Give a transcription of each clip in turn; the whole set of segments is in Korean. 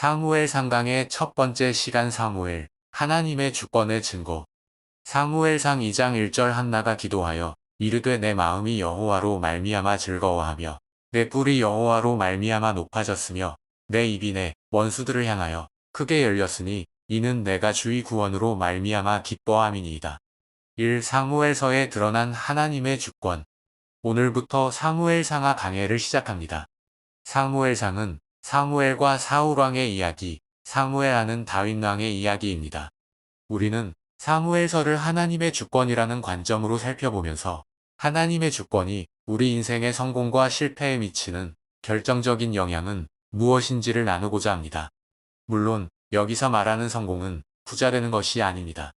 사무엘 상강의 첫 번째 시간. 사무엘, 하나님의 주권의 증거. 사무엘상 2장 1절. 한나가 기도하여 이르되 내 마음이 여호와로 말미암아 즐거워하며 내 뿔이 여호와로 말미암아 높아졌으며 내 입이 내 원수들을 향하여 크게 열렸으니 이는 내가 주의 구원으로 말미암아 기뻐함이니이다. 1. 사무엘서에 드러난 하나님의 주권. 오늘부터 사무엘상하 강해를 시작합니다. 사무엘상은 사무엘과 사울왕의 이야기, 사무엘하는 다윗왕의 이야기입니다. 우리는 사무엘서를 하나님의 주권이라는 관점으로 살펴보면서 하나님의 주권이 우리 인생의 성공과 실패에 미치는 결정적인 영향은 무엇인지를 나누고자 합니다. 물론 여기서 말하는 성공은 부자 되는 것이 아닙니다.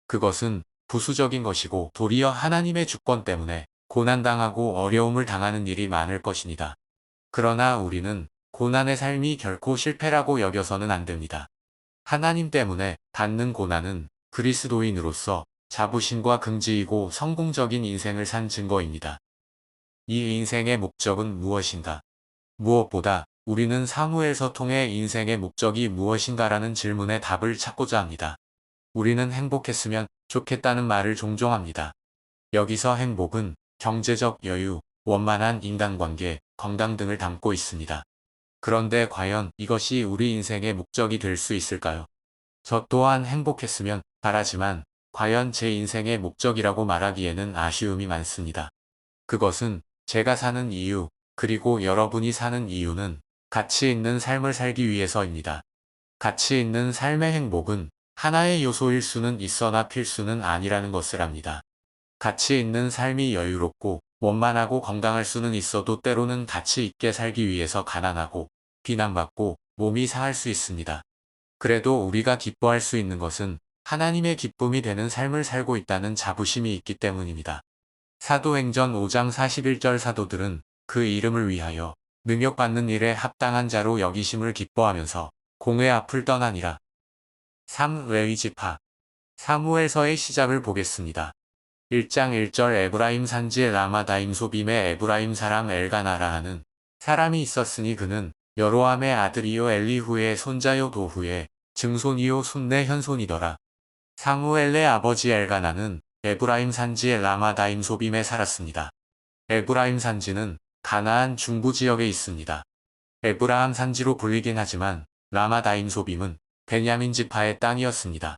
그것은 부수적인 것이고 도리어 하나님의 주권 때문에 고난당하고 어려움을 당하는 일이 많을 것입니다. 그러나 우리는 고난의 삶이 결코 실패라고 여겨서는 안 됩니다. 하나님 때문에 받는 고난은 그리스도인으로서 자부심과 긍지이고 성공적인 인생을 산 증거입니다. 이 인생의 목적은 무엇인가? 무엇보다 우리는 사무엘서 통해 인생의 목적이 무엇인가라는 질문에 답을 찾고자 합니다. 우리는 행복했으면 좋겠다는 말을 종종 합니다. 여기서 행복은 경제적 여유, 원만한 인간관계, 건강 등을 담고 있습니다. 그런데 과연 이것이 우리 인생의 목적이 될 수 있을까요? 저 또한 행복했으면 바라지만 과연 제 인생의 목적이라고 말하기에는 아쉬움이 많습니다. 그것은 제가 사는 이유, 그리고 여러분이 사는 이유는 가치 있는 삶을 살기 위해서입니다. 가치 있는 삶의 행복은 하나의 요소일 수는 있으나 필수는 아니라는 것을 압니다. 가치 있는 삶이 여유롭고 원만하고 건강할 수는 있어도 때로는 가치 있게 살기 위해서 가난하고 비난받고 몸이 상할 수 있습니다. 그래도 우리가 기뻐할 수 있는 것은 하나님의 기쁨이 되는 삶을 살고 있다는 자부심이 있기 때문입니다. 사도행전 5장 41절. 사도들은 그 이름을 위하여 능력받는 일에 합당한 자로 여기심을 기뻐하면서 공회 앞을 떠나니라. 3. 레위지파. 사무엘서의 시작을 보겠습니다. 1장 1절. 에브라임 산지의 라마다임 소빔에 에브라임 사람 엘가나라 하는 사람이 있었으니 그는 여로함의 아들이요 엘리후의 손자요 도후의 증손이요 순내 현손이더라. 사무엘의 아버지 엘가나는 에브라임 산지의 라마다임 소빔에 살았습니다. 에브라임 산지는 가나안 중부 지역에 있습니다. 에브라함 산지로 불리긴 하지만 라마다임 소빔은 베냐민 지파의 땅이었습니다.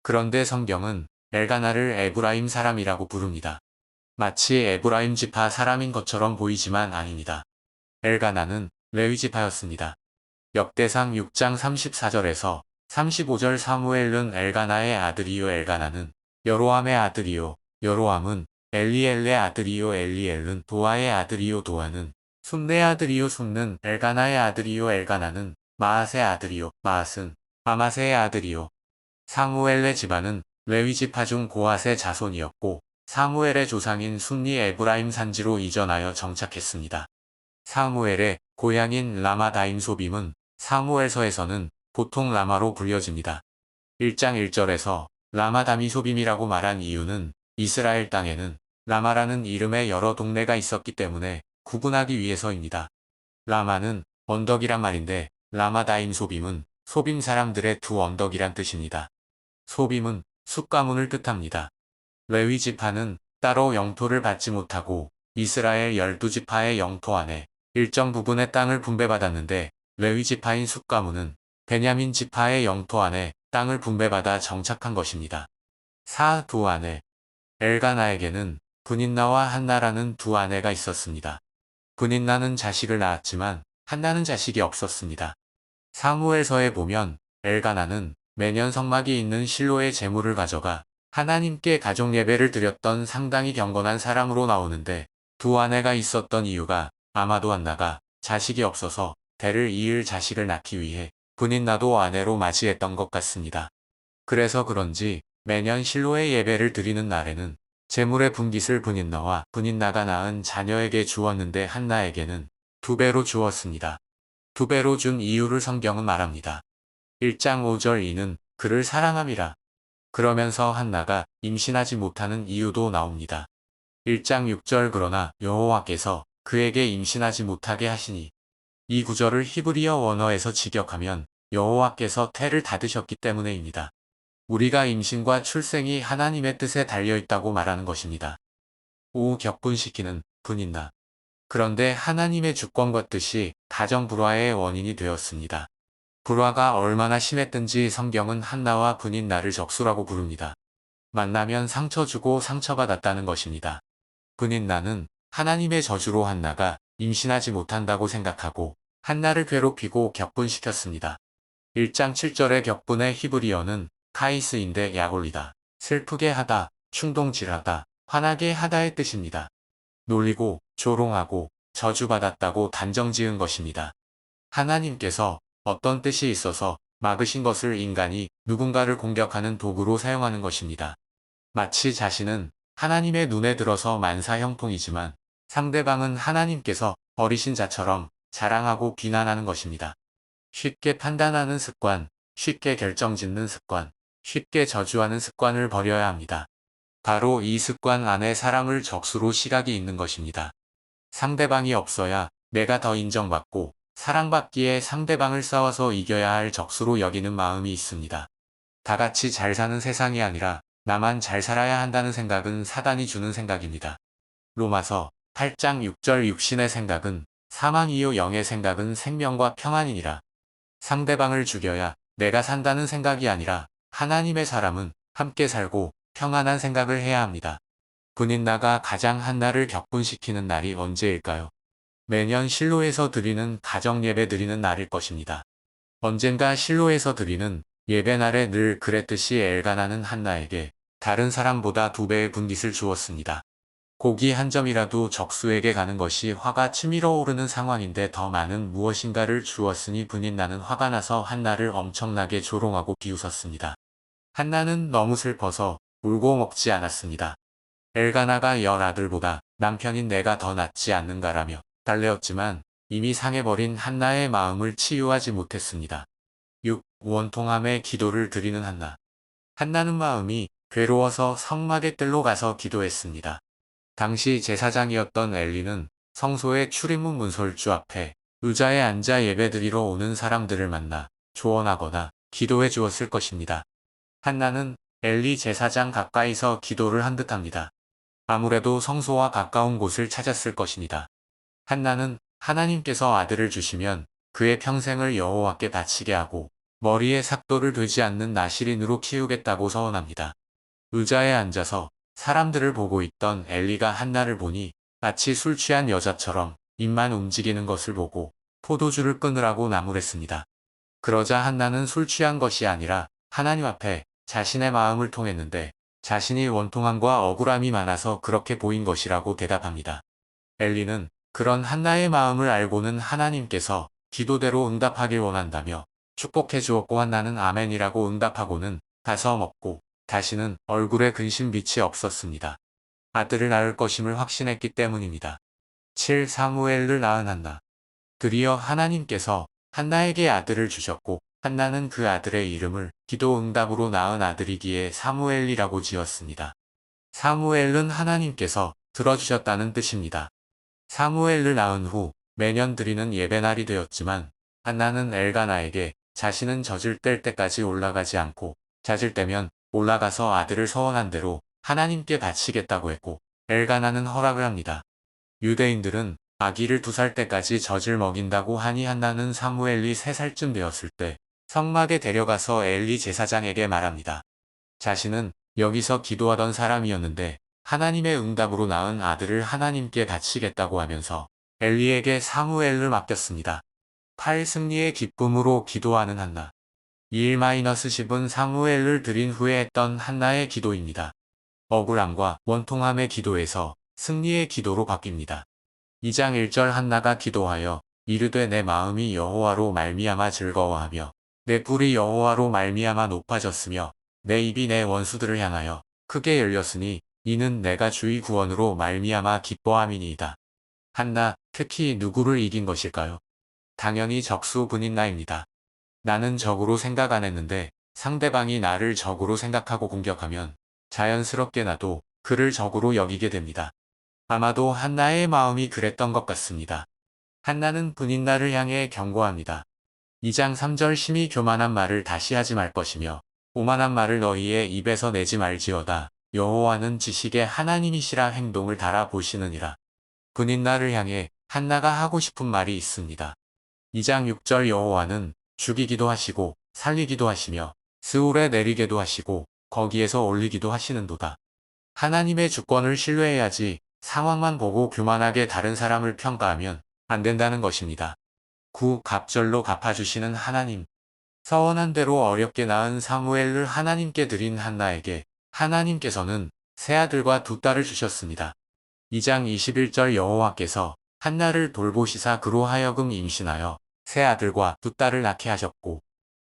그런데 성경은 엘가나를 에브라임 사람이라고 부릅니다. 마치 에브라임 지파 사람인 것처럼 보이지만 아닙니다. 엘가나는 레위 지파였습니다. 역대상 6장 34절에서 35절. 사무엘은 엘가나의 아들이요 엘가나는 여로함의 아들이요 여로함은 엘리엘의 아들이요 엘리엘은 도아의 아들이요 도아는 순내 아들이요 순는 엘가나의 아들이요 엘가나는 마앗의 아들이요 마앗은 아마세의 아들이요. 사무엘의 집안은 레위 지파 중 고앗의 자손이었고 사무엘의 조상인 순리 에브라임 산지로 이전하여 정착했습니다. 사무엘의 고향인 라마다임 소빔은 사무엘서에서는 보통 라마로 불려집니다. 1장 1절에서 라마다미 소빔이라고 말한 이유는 이스라엘 땅에는 라마라는 이름의 여러 동네가 있었기 때문에 구분하기 위해서입니다. 라마는 언덕이란 말인데 라마다임 소빔은 소빔 사람들의 두 언덕이란 뜻입니다. 소빔은 숫가문을 뜻합니다. 레위 지파는 따로 영토를 받지 못하고 이스라엘 12지파의 영토 안에 일정 부분의 땅을 분배받았는데 레위 지파인 숫가문은 베냐민 지파의 영토 안에 땅을 분배받아 정착한 것입니다. 두 아내. 엘가나에게는 브닌나와 한나라는 두 아내가 있었습니다. 브닌나는 자식을 낳았지만 한나는 자식이 없었습니다. 사무엘서에 보면 엘가나는 매년 성막이 있는 실로의 제물을 가져가 하나님께 가족 예배를 드렸던 상당히 경건한 사람으로 나오는데 두 아내가 있었던 이유가 아마도 한나가 자식이 없어서 대를 이을 자식을 낳기 위해 브닌나도 아내로 맞이했던 것 같습니다. 그래서 그런지 매년 실로의 예배를 드리는 날에는 제물의 분깃을 브닌나와 브닌나가 낳은 자녀에게 주었는데 한나에게는 2배로 주었습니다. 2배로 준 이유를 성경은 말합니다. 1장 5절. 이는 그를 사랑함이라. 그러면서 한나가 임신하지 못하는 이유도 나옵니다. 1장 6절. 그러나 여호와께서 그에게 임신하지 못하게 하시니. 이 구절을 히브리어 원어에서 직역하면 여호와께서 태를 닫으셨기 때문에입니다. 우리가 임신과 출생이 하나님의 뜻에 달려있다고 말하는 것입니다. 격분시키는 분인나. 그런데 하나님의 주권과 뜻이 가정 불화의 원인이 되었습니다. 불화가 얼마나 심했든지 성경은 한나와 분인나를 적수라고 부릅니다. 만나면 상처 주고 상처받았다는 것입니다. 분인나는 하나님의 저주로 한나가 임신하지 못한다고 생각하고 한나를 괴롭히고 격분시켰습니다. 1장 7절의 격분의 히브리어는 카이스인데 약올리다, 슬프게 하다, 충동질하다, 화나게 하다의 뜻입니다. 놀리고 조롱하고 저주받았다고 단정지은 것입니다. 하나님께서 어떤 뜻이 있어서 막으신 것을 인간이 누군가를 공격하는 도구로 사용하는 것입니다. 마치 자신은 하나님의 눈에 들어서 만사형통이지만 상대방은 하나님께서 버리신 자처럼 자랑하고 비난하는 것입니다. 쉽게 판단하는 습관, 쉽게 결정짓는 습관, 쉽게 저주하는 습관을 버려야 합니다. 바로 이 습관 안에 사람을 적수로 시각이 있는 것입니다. 상대방이 없어야 내가 더 인정받고 사랑받기에 상대방을 싸워서 이겨야 할 적수로 여기는 마음이 있습니다. 다 같이 잘 사는 세상이 아니라 나만 잘 살아야 한다는 생각은 사단이 주는 생각입니다. 로마서 8장 6절 육신의 생각은 사망이요 영의 생각은 생명과 평안이니라. 상대방을 죽여야 내가 산다는 생각이 아니라 하나님의 사람은 함께 살고 평안한 생각을 해야 합니다. 분인나가 가장 한나를 격분시키는 날이 언제일까요? 매년 실로에서 드리는 가정예배 드리는 날일 것입니다. 언젠가 실로에서 드리는 예배날에 늘 그랬듯이 엘가나는 한나에게 다른 사람보다 2배의 분깃을 주었습니다. 고기 한 점이라도 적수에게 가는 것이 화가 치밀어 오르는 상황인데 더 많은 무엇인가를 주었으니 분인나는 화가 나서 한나를 엄청나게 조롱하고 비웃었습니다. 한나는 너무 슬퍼서 울고 먹지 않았습니다. 엘가나가 10아들보다 남편인 내가 더 낫지 않는가라며 달래었지만 이미 상해버린 한나의 마음을 치유하지 못했습니다. 6. 원통함의 기도를 드리는 한나. 한나는 마음이 괴로워서 성막의 뜰로 가서 기도했습니다. 당시 제사장이었던 엘리는 성소의 출입문 문설주 앞에 의자에 앉아 예배드리러 오는 사람들을 만나 조언하거나 기도해 주었을 것입니다. 한나는 엘리 제사장 가까이서 기도를 한 듯합니다. 아무래도 성소와 가까운 곳을 찾았을 것입니다. 한나는 하나님께서 아들을 주시면 그의 평생을 여호와께 바치게 하고 머리에 삭도를 되지 않는 나실인으로 키우겠다고 서원합니다. 의자에 앉아서 사람들을 보고 있던 엘리가 한나를 보니 마치 술 취한 여자처럼 입만 움직이는 것을 보고 포도주를 끊으라고 나무랬습니다. 그러자 한나는 술 취한 것이 아니라 하나님 앞에 자신의 마음을 통했는데 자신이 원통함과 억울함이 많아서 그렇게 보인 것이라고 대답합니다. 엘리는 그런 한나의 마음을 알고는 하나님께서 기도대로 응답하길 원한다며 축복해 주었고 한나는 아멘이라고 응답하고는 가서 먹고 다시는 얼굴에 근심 빛이 없었습니다. 아들을 낳을 것임을 확신했기 때문입니다. 7. 사무엘을 낳은 한나. 드디어 하나님께서 한나에게 아들을 주셨고 한나는 그 아들의 이름을 기도 응답으로 낳은 아들이기에 사무엘이라고 지었습니다. 사무엘은 하나님께서 들어주셨다는 뜻입니다. 사무엘을 낳은 후 매년 드리는 예배날이 되었지만 한나는 엘가나에게 자신은 젖을 뗄 때까지 올라가지 않고 잦을 때면 올라가서 아들을 서원한 대로 하나님께 바치겠다고 했고 엘가나는 허락을 합니다. 유대인들은 아기를 2살 때까지 젖을 먹인다고 하니 한나는 사무엘이 3살쯤 되었을 때 성막에 데려가서 엘리 제사장에게 말합니다. 자신은 여기서 기도하던 사람이었는데 하나님의 응답으로 낳은 아들을 하나님께 바치겠다고 하면서 엘리에게 사무엘을 맡겼습니다. 8. 승리의 기쁨으로 기도하는 한나. 2-10은 사무엘을 드린 후에 했던 한나의 기도입니다. 억울함과 원통함의 기도에서 승리의 기도로 바뀝니다. 2장 1절 한나가 기도하여 이르되 내 마음이 여호와로 말미암아 즐거워하며 내 뿔이 여호와로 말미암아 높아졌으며 내 입이 내 원수들을 향하여 크게 열렸으니 이는 내가 주의 구원으로 말미암아 기뻐함이니이다. 한나, 특히 누구를 이긴 것일까요? 당연히 적수 분인나입니다. 나는 적으로 생각 안 했는데 상대방이 나를 적으로 생각하고 공격하면 자연스럽게 나도 그를 적으로 여기게 됩니다. 아마도 한나의 마음이 그랬던 것 같습니다. 한나는 분인나를 향해 경고합니다. 2장 3절 심히 교만한 말을 다시 하지 말 것이며 오만한 말을 너희의 입에서 내지 말지어다. 여호와는 지식의 하나님이시라 행동을 달아보시느니라. 분인나를 향해 한나가 하고 싶은 말이 있습니다. 2장 6절 여호와는 죽이기도 하시고 살리기도 하시며 스울에 내리게도 하시고 거기에서 올리기도 하시는도다. 하나님의 주권을 신뢰해야지 상황만 보고 교만하게 다른 사람을 평가하면 안 된다는 것입니다. 9. 갑절로 갚아주시는 하나님. 서원한 대로 어렵게 낳은 사무엘을 하나님께 드린 한나에게 하나님께서는 세 아들과 두 딸을 주셨습니다. 2장 21절 여호와께서 한나를 돌보시사 그로 하여금 임신하여 세 아들과 두 딸을 낳게 하셨고,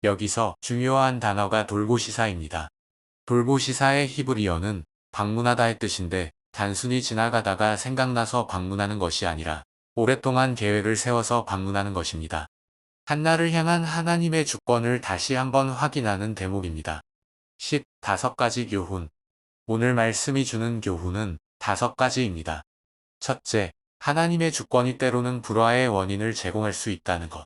여기서 중요한 단어가 돌보시사입니다. 돌보시사의 히브리어는 방문하다의 뜻인데 단순히 지나가다가 생각나서 방문하는 것이 아니라 오랫동안 계획을 세워서 방문하는 것입니다. 한나를 향한 하나님의 주권을 다시 한번 확인하는 대목입니다. 10. 5가지 교훈. 오늘 말씀이 주는 교훈은 5가지입니다. 첫째, 하나님의 주권이 때로는 불화의 원인을 제공할 수 있다는 것.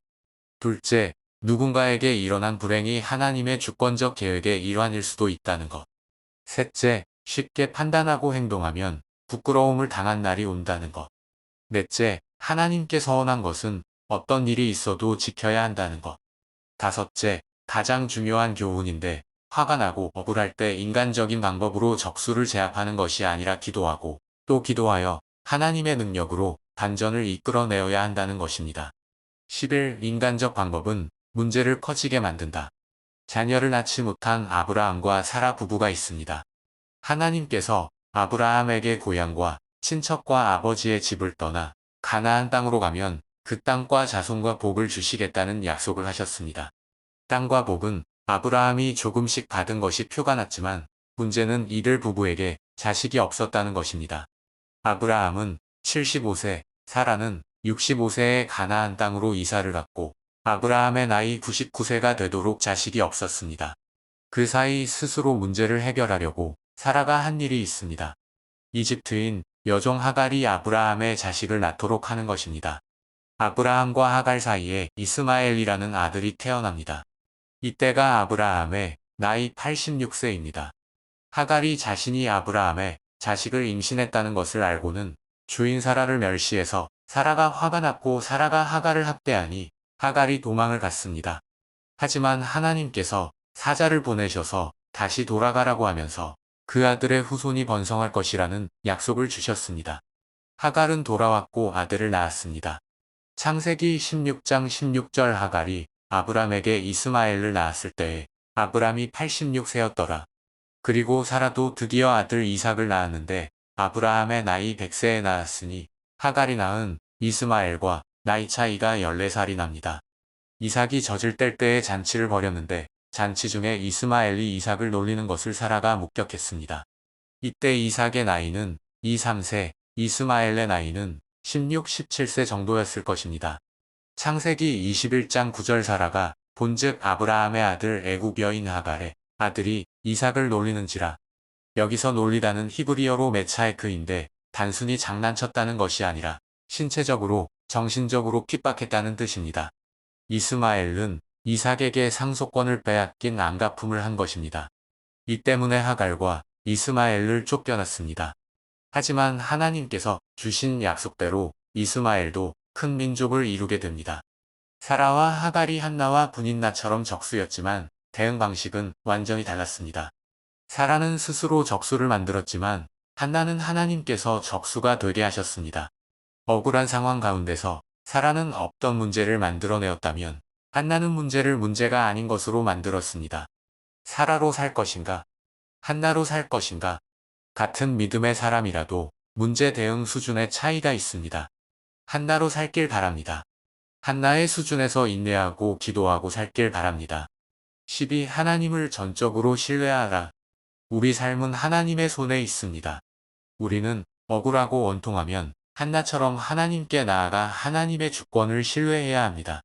둘째, 누군가에게 일어난 불행이 하나님의 주권적 계획의 일환일 수도 있다는 것. 셋째, 쉽게 판단하고 행동하면 부끄러움을 당한 날이 온다는 것. 넷째, 하나님께 서원한 것은 어떤 일이 있어도 지켜야 한다는 것. 다섯째, 가장 중요한 교훈인데 화가 나고 억울할 때 인간적인 방법으로 적수를 제압하는 것이 아니라 기도하고 또 기도하여 하나님의 능력으로 반전을 이끌어내어야 한다는 것입니다. 11. 인간적 방법은 문제를 커지게 만든다. 자녀를 낳지 못한 아브라함과 사라 부부가 있습니다. 하나님께서 아브라함에게 고향과 친척과 아버지의 집을 떠나 가나안 땅으로 가면 그 땅과 자손과 복을 주시겠다는 약속을 하셨습니다. 땅과 복은 아브라함이 조금씩 받은 것이 표가 났지만 문제는 이들 부부에게 자식이 없었다는 것입니다. 아브라함은 75세, 사라는 65세에 가나안 땅으로 이사를 갔고 아브라함의 나이 99세가 되도록 자식이 없었습니다. 그 사이 스스로 문제를 해결하려고 사라가 한 일이 있습니다. 이집트인 여종 하갈이 아브라함의 자식을 낳도록 하는 것입니다. 아브라함과 하갈 사이에 이스마엘이라는 아들이 태어납니다. 이때가 아브라함의 나이 86세입니다. 하갈이 자신이 아브라함의 자식을 임신했다는 것을 알고는 주인 사라를 멸시해서 사라가 화가 났고 사라가 하갈을 학대하니 하갈이 도망을 갔습니다. 하지만 하나님께서 사자를 보내셔서 다시 돌아가라고 하면서 그 아들의 후손이 번성할 것이라는 약속을 주셨습니다. 하갈은 돌아왔고 아들을 낳았습니다. 창세기 16장 16절 하갈이 아브람에게 이스마엘을 낳았을 때에 아브람이 86세였더라. 그리고 사라도 드디어 아들 이삭을 낳았는데 아브라함의 나이 100세에 낳았으니 하갈이 낳은 이스마엘과 나이 차이가 14살이 납니다. 이삭이 젖을 뗄 때에 잔치를 벌였는데 잔치 중에 이스마엘이 이삭을 놀리는 것을 사라가 목격했습니다. 이때 이삭의 나이는 23세, 이스마엘의 나이는 16, 17세 정도였을 것입니다. 창세기 21장 9절 사라가 본즉 아브라함의 아들 애굽 여인 하갈의 아들이 이삭을 놀리는지라. 여기서 놀리다는 히브리어로 메차에크인데 단순히 장난쳤다는 것이 아니라 신체적으로, 정신적으로 핍박했다는 뜻입니다. 이스마엘은 이삭에게 상속권을 빼앗긴 안가품을 한 것입니다. 이 때문에 하갈과 이스마엘을 쫓겨났습니다. 하지만 하나님께서 주신 약속대로 이스마엘도 큰 민족을 이루게 됩니다. 사라와 하갈이 한나와 분인나처럼 적수였지만 대응 방식은 완전히 달랐습니다. 사라는 스스로 적수를 만들었지만 한나는 하나님께서 적수가 되게 하셨습니다. 억울한 상황 가운데서 사라는 없던 문제를 만들어내었다면 한나는 문제를 문제가 아닌 것으로 만들었습니다. 사라로 살 것인가? 한나로 살 것인가? 같은 믿음의 사람이라도 문제 대응 수준의 차이가 있습니다. 한나로 살길 바랍니다. 한나의 수준에서 인내하고 기도하고 살길 바랍니다. 12. 하나님을 전적으로 신뢰하라. 우리 삶은 하나님의 손에 있습니다. 우리는 억울하고 원통하면 한나처럼 하나님께 나아가 하나님의 주권을 신뢰해야 합니다.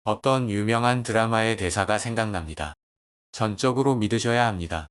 어떤 유명한 드라마의 대사가 생각납니다. 전적으로 믿으셔야 합니다.